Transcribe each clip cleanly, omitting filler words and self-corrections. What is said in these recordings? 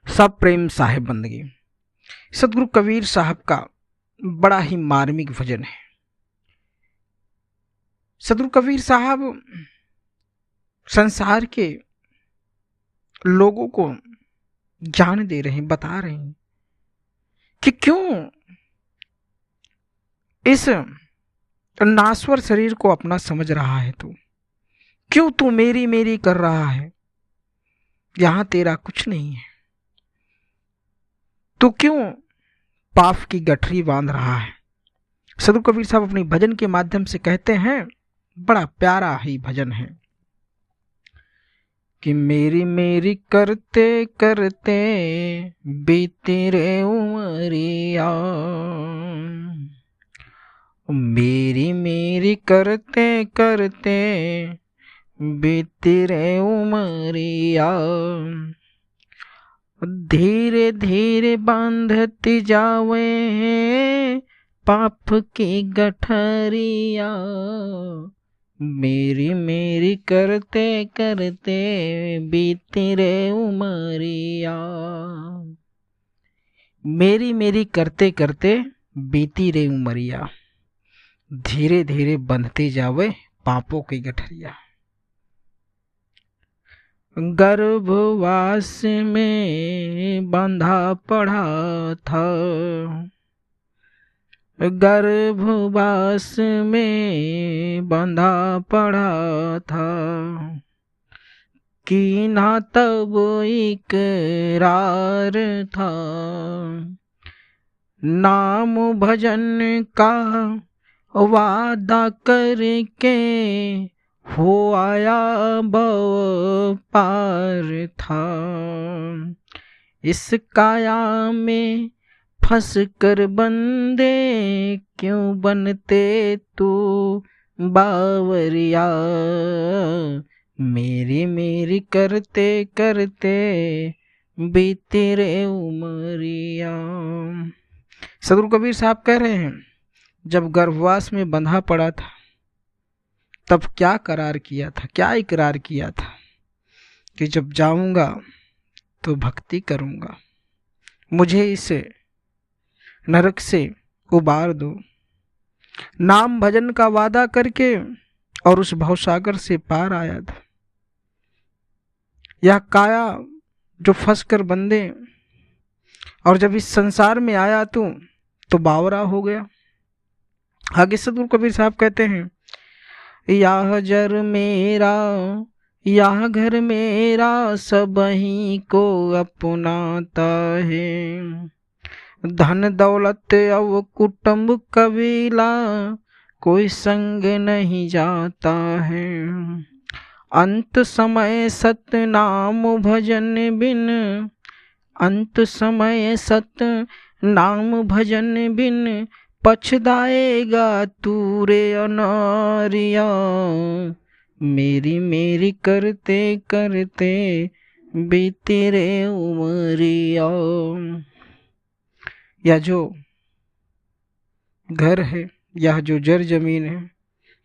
सब प्रेम साहिब बंदगी। सदगुरु कबीर साहब का बड़ा ही मार्मिक भजन है। सदगुरु कबीर साहब संसार के लोगों को ज्ञान दे रहे हैं, बता रहे हैं कि क्यों इस नाश्वर शरीर को अपना समझ रहा है, तू क्यों तू मेरी मेरी कर रहा है, यहां तेरा कुछ नहीं है। तू क्यों पाप की गठरी बांध रहा है। सदगुरु कबीर साहब अपनी भजन के माध्यम से कहते हैं, बड़ा प्यारा ही भजन है कि मेरी मेरी करते करते बीती रे उमरिया, मेरी मेरी करते करते बीती रे उमरिया, धीरे धीरे बांधती जावे पाप की गठरिया, मेरी मेरी करते करते बीती रे उमरिया। मेरी मेरी करते करते बीती रे उमरिया, धीरे धीरे बंधते जावे पापों की गठरिया। गर्भवास में बंधा पड़ा था, गर्भवास में बंधा पड़ा था, कीन्हा तब इकरार था, नाम भजन का वादा करके हो आया भव पार था, इस काया में फंस कर बंदे क्यों बनते तू बावरिया, मेरी मेरी करते करते बीती रे उमरिया। सदगुरु कबीर साहब कह रहे हैं, जब गर्भवास में बंधा पड़ा था तब क्या करार किया था, क्या इकरार किया था कि जब जाऊंगा तो भक्ति करूंगा, मुझे इस नरक से उबार दो। नाम भजन का वादा करके और उस भवसागर से पार आया था। यह काया जो फंस कर बंदे और जब इस संसार में आया तो बावरा हो गया। आगे सदगुरु कबीर साहब कहते हैं, यह जर मेरा यह घर मेरा सबही को अपनाता है, धन दौलत अब कुटुंब कबीला कोई संग नहीं जाता है, अंत समय सत्य नाम भजन बिन, अंत समय सत्य नाम भजन बिन पछताएगा तू रे अनारिया, मेरी मेरी करते करते बीती रे उमरिया। यह जो घर है, यह जो जर जमीन है,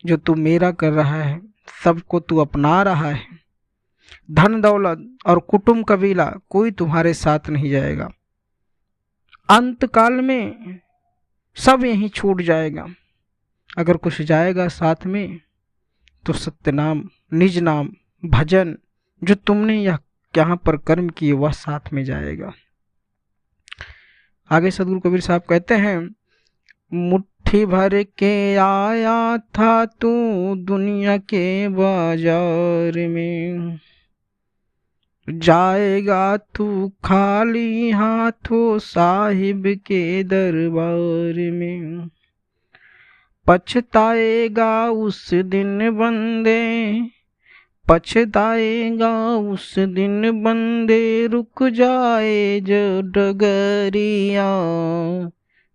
जो तू मेरा कर रहा है, सबको तू अपना रहा है, धन दौलत और कुटुंब कबीला कोई तुम्हारे साथ नहीं जाएगा, अंत काल में सब यहीं छूट जाएगा। अगर कुछ जाएगा साथ में तो सत्य नाम, निज नाम, भजन जो तुमने यहाँ पर कर्म किए वह साथ में जाएगा। आगे सदगुरु कबीर साहब कहते हैं, मुट्ठी भर के आया था तू दुनिया के बाजार में, जाएगा तू खाली हाथों साहिब के दरबार में, पछताएगा उस दिन बंदे, पछताएगा उस दिन बंदे, रुक जाए जो डगरिया,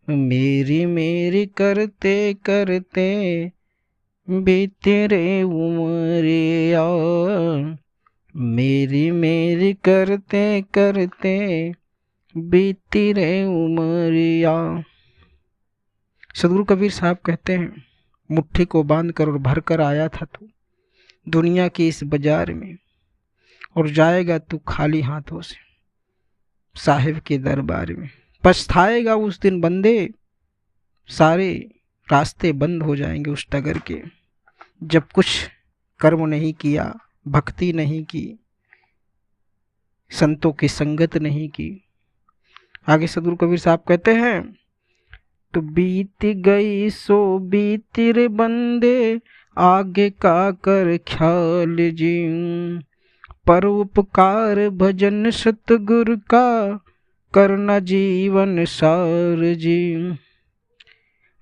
मेरी मेरी करते करते बीते रे उमरिया, मेरी मेरी करते करते बीती रे उमरिया। सदगुरु कबीर साहब कहते हैं, मुट्ठी को बांध कर और भर कर आया था तू दुनिया के इस बाजार में और जाएगा तू खाली हाथों से। साहिब के दरबार में। पछताएगा उस दिन बंदे, सारे रास्ते बंद हो जाएंगे उस डगर के, जब कुछ कर्म नहीं किया, भक्ति नहीं की, संतों की संगत नहीं की। आगे सदगुरु कबीर साहब कहते हैं, तो बीत गई सो बीती रे बंदे, आगे का कर ख्याल जी, परोपकार भजन सतगुरु का, करना जीवन सार जी।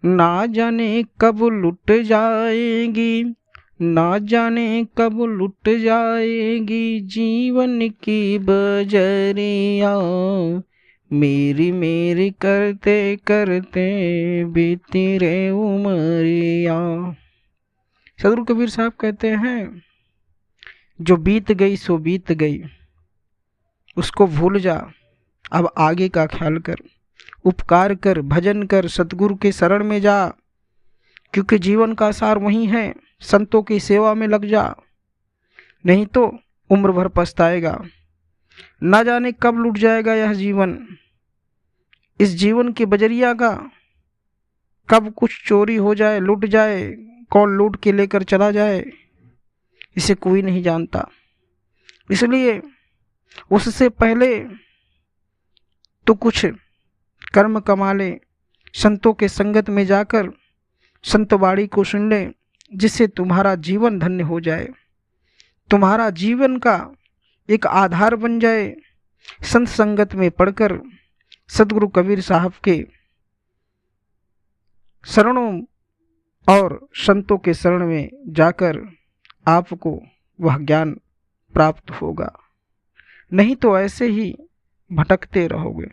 ना जाने कब लुट जाएगी, ना जाने कब लुट जाएगी, जीवन की बजरिया, मेरी मेरी करते करते बीती रे उमरिया। सदगुरु कबीर साहब कहते हैं, जो बीत गई सो बीत गई, उसको भूल जा, अब आगे का ख्याल कर, उपकार कर, भजन कर, सतगुरु के शरण में जा, क्योंकि जीवन का सार वही है। संतों की सेवा में लग जा, नहीं तो उम्र भर पछताएगा। ना जाने कब लूट जाएगा यह जीवन, इस जीवन के बजरिया का कब कुछ चोरी हो जाए, लूट जाए, कौन लूट के लेकर चला जाए, इसे कोई नहीं जानता। इसलिए उससे पहले तो कुछ कर्म कमा ले, संतों के संगत में जाकर संतवाणी को सुन ले, जिससे तुम्हारा जीवन धन्य हो जाए, तुम्हारा जीवन का एक आधार बन जाए। संत संगत में पढ़कर सदगुरु कबीर साहब के शरणों और संतों के शरण में जाकर आपको वह ज्ञान प्राप्त होगा, नहीं तो ऐसे ही भटकते रहोगे।